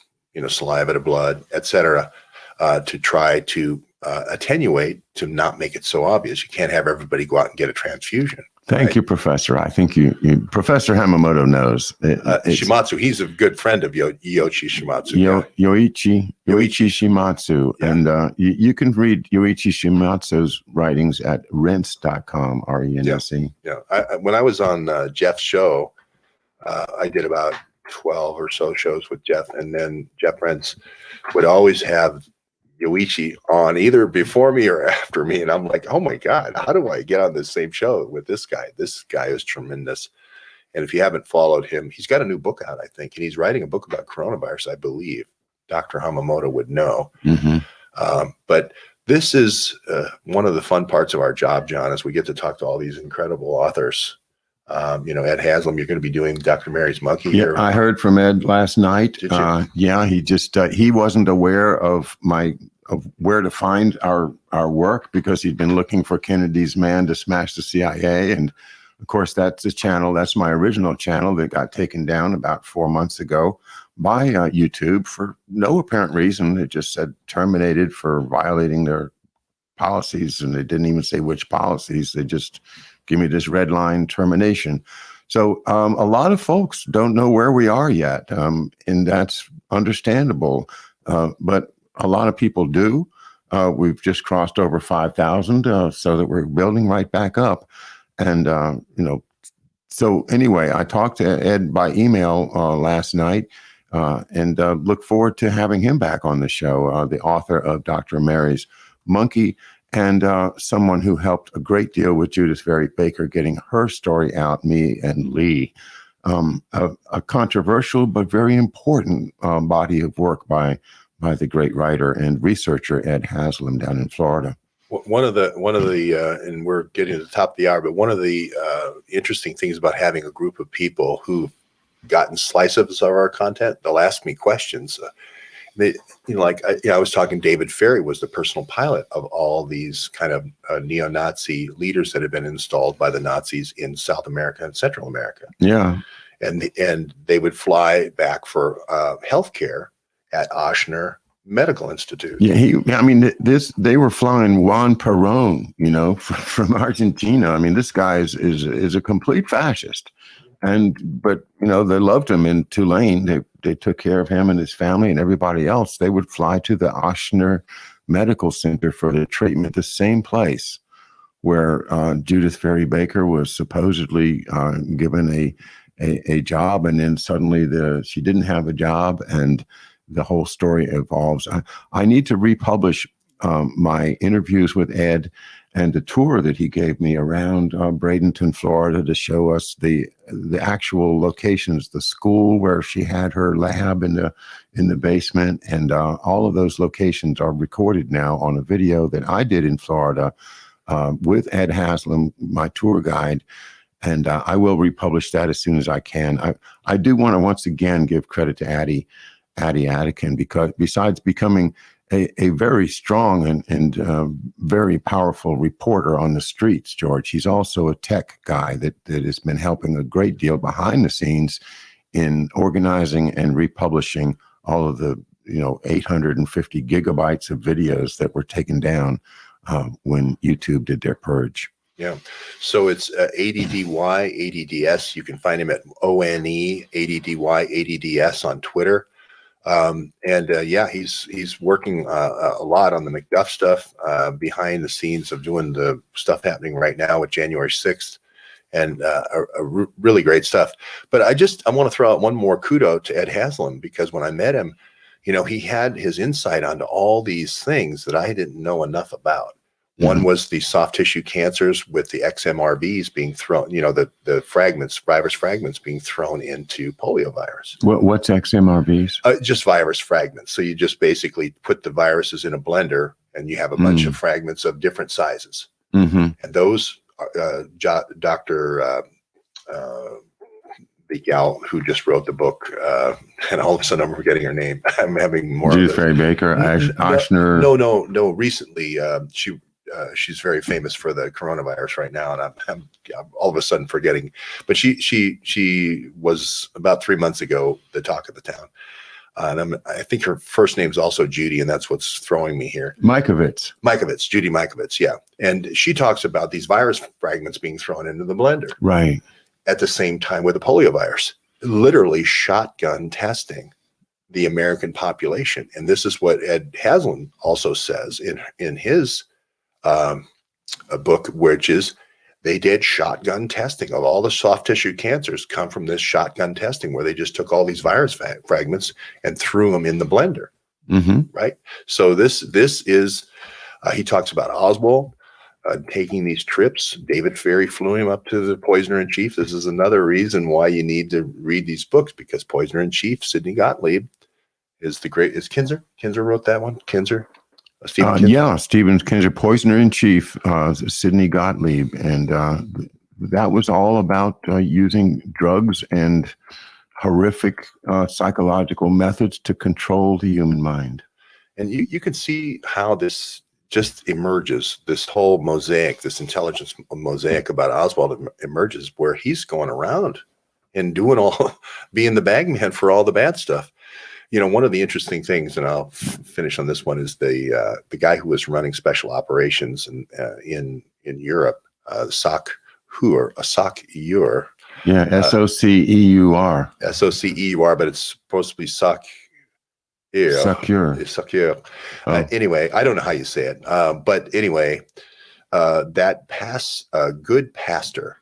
saliva to blood, et cetera, to try to attenuate, to not make it so obvious. You can't have everybody go out and get a transfusion. Thank you, Professor. I think you Professor Hamamoto knows. Shimatsu, he's a good friend of Yoichi Shimatsu. Yoichi Shimatsu. Yeah. And you can read Yoichi Shimatsu's writings at rense.com, RENSE. Yeah. When I was on Jeff's show, I did about 12 or so shows with Jeff, and then Jeff Rense would always have Yoichi on either before me or after me, and I'm like, oh my God, how do I get on the same show with this guy? This guy is tremendous. And if you haven't followed him, he's got a new book out, I think, and he's writing a book about coronavirus, I believe. Dr. Hamamoto would know. Mm-hmm. But this is one of the fun parts of our job, John, is we get to talk to all these incredible authors. Ed Haslam, you're going to be doing Dr. Mary's Monkey. Yeah, I heard from Ed last night. Did you? Yeah, he just he wasn't aware of where to find our work because he'd been looking for Kennedy's man to smash the CIA, and of course that's the channel. That's my original channel that got taken down about 4 months ago by YouTube for no apparent reason. It just said terminated for violating their policies, and they didn't even say which policies. They just give me this red line termination. So a lot of folks don't know where we are yet, and that's understandable. But a lot of people do. We've just crossed over 5,000, so that we're building right back up. And, so anyway, I talked to Ed by email last night and look forward to having him back on the show, the author of Dr. Mary's Monkey, and someone who helped a great deal with Judith Very Baker getting her story out, me and Lee. A controversial but very important body of work by the great writer and researcher Ed Haslam down in Florida. One of the and we're getting to the top of the hour, but one of the interesting things about having a group of people who've gotten slices of our content, they'll ask me questions. I was talking, David Ferry was the personal pilot of all these kind of neo-Nazi leaders that had been installed by the Nazis in South America and Central America. Yeah. And they would fly back for healthcare at Ochsner Medical Institute. Yeah, they were flying Juan Perón, from Argentina. I mean, this guy is a complete fascist. But they loved him in Tulane. They took care of him and his family and everybody else. They would fly to the Ochsner Medical Center for the treatment, the same place where Judith Very Baker was supposedly given a job, and then suddenly she didn't have a job, and the whole story evolves. I need to republish my interviews with Ed and the tour that he gave me around Bradenton, Florida, to show us the actual locations, the school where she had her lab in the basement, and all of those locations are recorded now on a video that I did in Florida with Ed Haslam, my tour guide, and I will republish that as soon as I can. I do want to once again give credit to Addie Attican, because besides becoming a very strong and very powerful reporter on the streets, George, he's also a tech guy that has been helping a great deal behind the scenes in organizing and republishing all of the 850 gigabytes of videos that were taken down when YouTube did their purge. Yeah. So it's ADDY, ADDS. You can find him at ONE, ADDY, ADDS on Twitter. He's working a lot on the McDuff stuff behind the scenes of doing the stuff happening right now with January 6th and really great stuff. But I want to throw out one more kudo to Ed Haslam, because when I met him, you know, he had his insight onto all these things that I didn't know enough about. One was the soft tissue cancers with the XMRVs being thrown, you know, the fragments, virus fragments being thrown into poliovirus. What's XMRVs? Just virus fragments. So you just basically put the viruses in a blender and you have a bunch of fragments of different sizes. And those, Dr. The gal who just wrote the book, and all of a sudden I'm forgetting her name. I'm having more. Judith Ferry Baker, Oshner. No. Recently, she's very famous for the coronavirus right now, and I'm all of a sudden forgetting. But she was about 3 months ago the talk of the town, and I think her first name is also Judy, and that's what's throwing me here. Mikovits, Judy Mikovits, yeah. And she talks about these virus fragments being thrown into the blender, right, at the same time with the poliovirus, literally shotgun testing the American population. And this is what Ed Haslam also says in his a book, which is they did shotgun testing of all the soft tissue cancers come from this shotgun testing, where they just took all these virus fragments and threw them in the blender. Right. So this is, he talks about Oswald taking these trips. David Ferry flew him up to the Poisoner in Chief. This is another reason why you need to read these books, because Poisoner in Chief, Sidney Gottlieb, is the great, is Kinzer wrote that one? Kinzer? Stephen Kinzer, Poisoner in Chief, Sidney Gottlieb, and that was all about using drugs and horrific psychological methods to control the human mind. And you can see how this just emerges, this whole mosaic, this intelligence mosaic about Oswald emerges, where he's going around and doing being the bag man for all the bad stuff. You know, one of the interesting things, and I'll finish on this one, is the guy who was running special operations in Europe, Soc-Eur. Yeah, S-O-C-E-U-R. S-O-C-E-U-R, but it's supposed to be Soc-Eur. Anyway, I don't know how you say it, but anyway, that good pastor,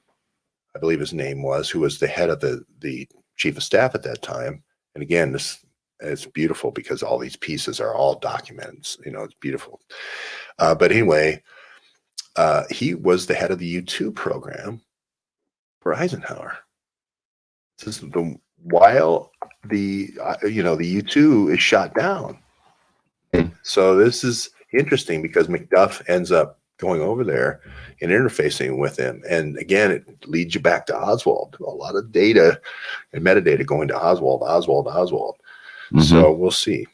I believe his name was, who was the head of the chief of staff at that time. And again, it's beautiful because all these pieces are all documents, you know, it's beautiful. But anyway, he was the head of the U-2 program for Eisenhower. This is while the U-2 is shot down. So this is interesting because McDuff ends up going over there and interfacing with him. And again, it leads you back to Oswald. A lot of data and metadata going to Oswald. So we'll see.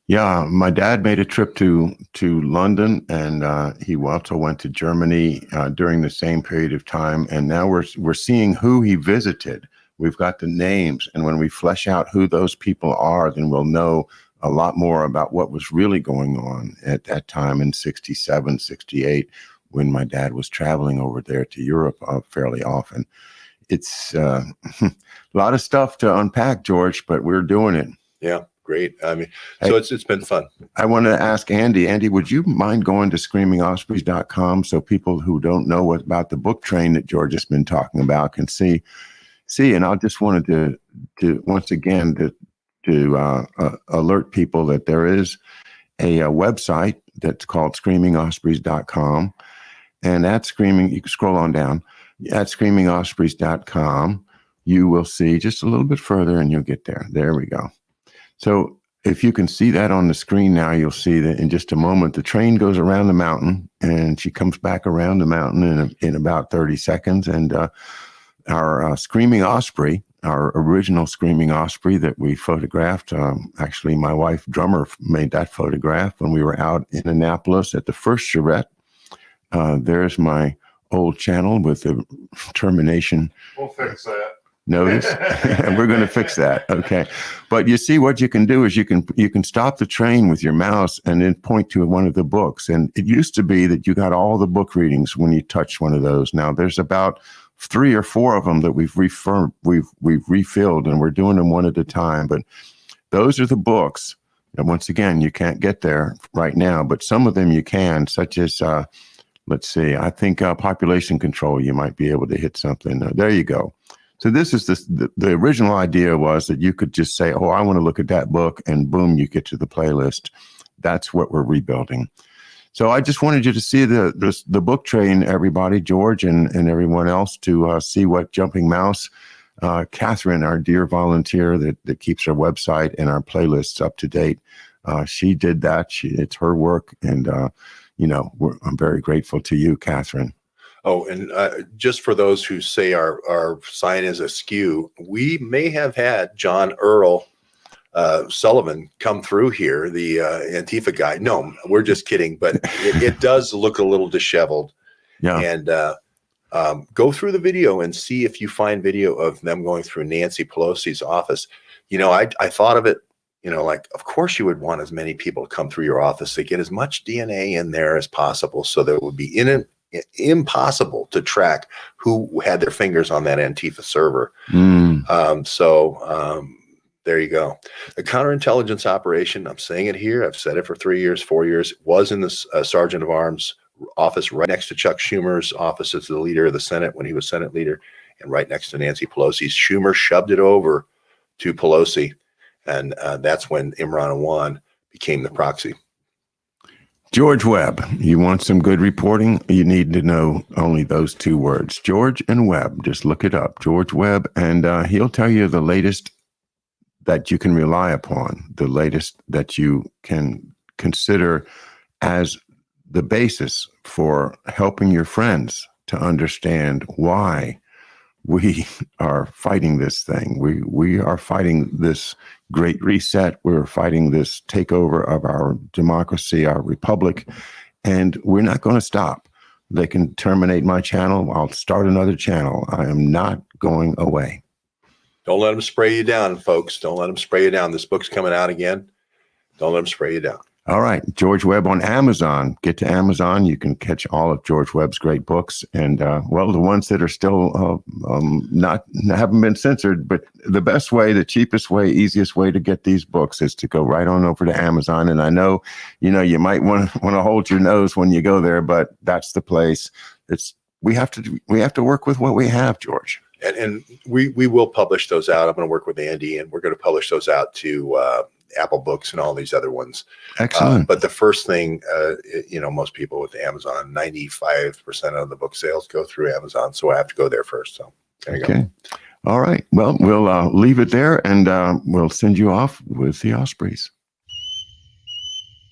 Yeah, my dad made a trip to London, and he also went to Germany during the same period of time. And now we're seeing who he visited. We've got the names, and when we flesh out who those people are, then we'll know a lot more about what was really going on at that time in 67, 68, when my dad was traveling over there to Europe fairly often. It's a lot of stuff to unpack, George, but we're doing it. Yeah, great. I mean, so it's been fun. I want to ask Andy. Andy, would you mind going to screamingospreys.com so people who don't know what about the book train that George has been talking about can see? And I just wanted to once again to alert people that there is a website that's called screamingospreys.com, and you can scroll on down at screamingospreys.com. You will see just a little bit further and you'll get there. There we go. So if you can see that on the screen now, you'll see that in just a moment, the train goes around the mountain and she comes back around the mountain in about 30 seconds. And our Screaming Osprey, our original Screaming Osprey that we photographed, actually my wife drummer made that photograph when we were out in Annapolis at the first charrette. There's my old channel with the termination. We'll fix that. Notice. We're going to fix that. Okay. But you see, what you can do is you can stop the train with your mouse and then point to one of the books. And it used to be that you got all the book readings when you touch one of those. Now there's about 3 or 4 of them that we've refilled, and we're doing them one at a time. But those are the books. And once again, you can't get there right now, but some of them you can, such as let's see. I think population control, you might be able to hit something. There you go. So this is the original idea was that you could just say, oh, I want to look at that book, and boom, you get to the playlist. That's what we're rebuilding. So I just wanted you to see the book train, everybody, George and everyone else, to see what Jumping Mouse, Catherine, our dear volunteer that keeps our website and our playlists up to date. She did that. It's her work. And, I'm very grateful to you, Catherine. Oh, and just for those who say our sign is askew, we may have had John Earl Sullivan come through here, the Antifa guy. No, we're just kidding, but it does look a little disheveled. Yeah. And go through the video and see if you find video of them going through Nancy Pelosi's office. I thought of it, like, of course you would want as many people to come through your office to get as much DNA in there as possible, so that it would be impossible to track who had their fingers on that Antifa server. There you go. The counterintelligence operation, I'm saying it here, I've said it for 3 years, 4 years, was in the Sergeant of Arms office right next to Chuck Schumer's office as the leader of the Senate when he was Senate leader, and right next to Nancy Pelosi. Schumer shoved it over to Pelosi, and that's when Imran Awan became the proxy. George Webb, you want some good reporting? You need to know only those two words, George and Webb. Just look it up, George Webb, and he'll tell you the latest that you can rely upon, the latest that you can consider as the basis for helping your friends to understand why we are fighting this thing. We are fighting this great reset. We're fighting this takeover of our democracy, our republic, and we're not going to stop. They can terminate my channel. I'll start another channel. I am not going away. Don't let them spray you down, folks. Don't let them spray you down. This book's coming out again. Don't let them spray you down. All right. George Webb on Amazon. Get to Amazon. You can catch all of George Webb's great books. And, the ones that are still haven't been censored. But the best way, the cheapest way, easiest way to get these books is to go right on over to Amazon. And I know, you might want to hold your nose when you go there, but that's the place. We have to work with what we have, George. And we will publish those out. I'm going to work with Andy, and we're going to publish those out to Apple Books and all these other ones. Excellent. But the first thing, most people with Amazon, 95% of the book sales go through Amazon. So I have to go there first. So there you go. All right. Well, we'll leave it there, and we'll send you off with the Ospreys.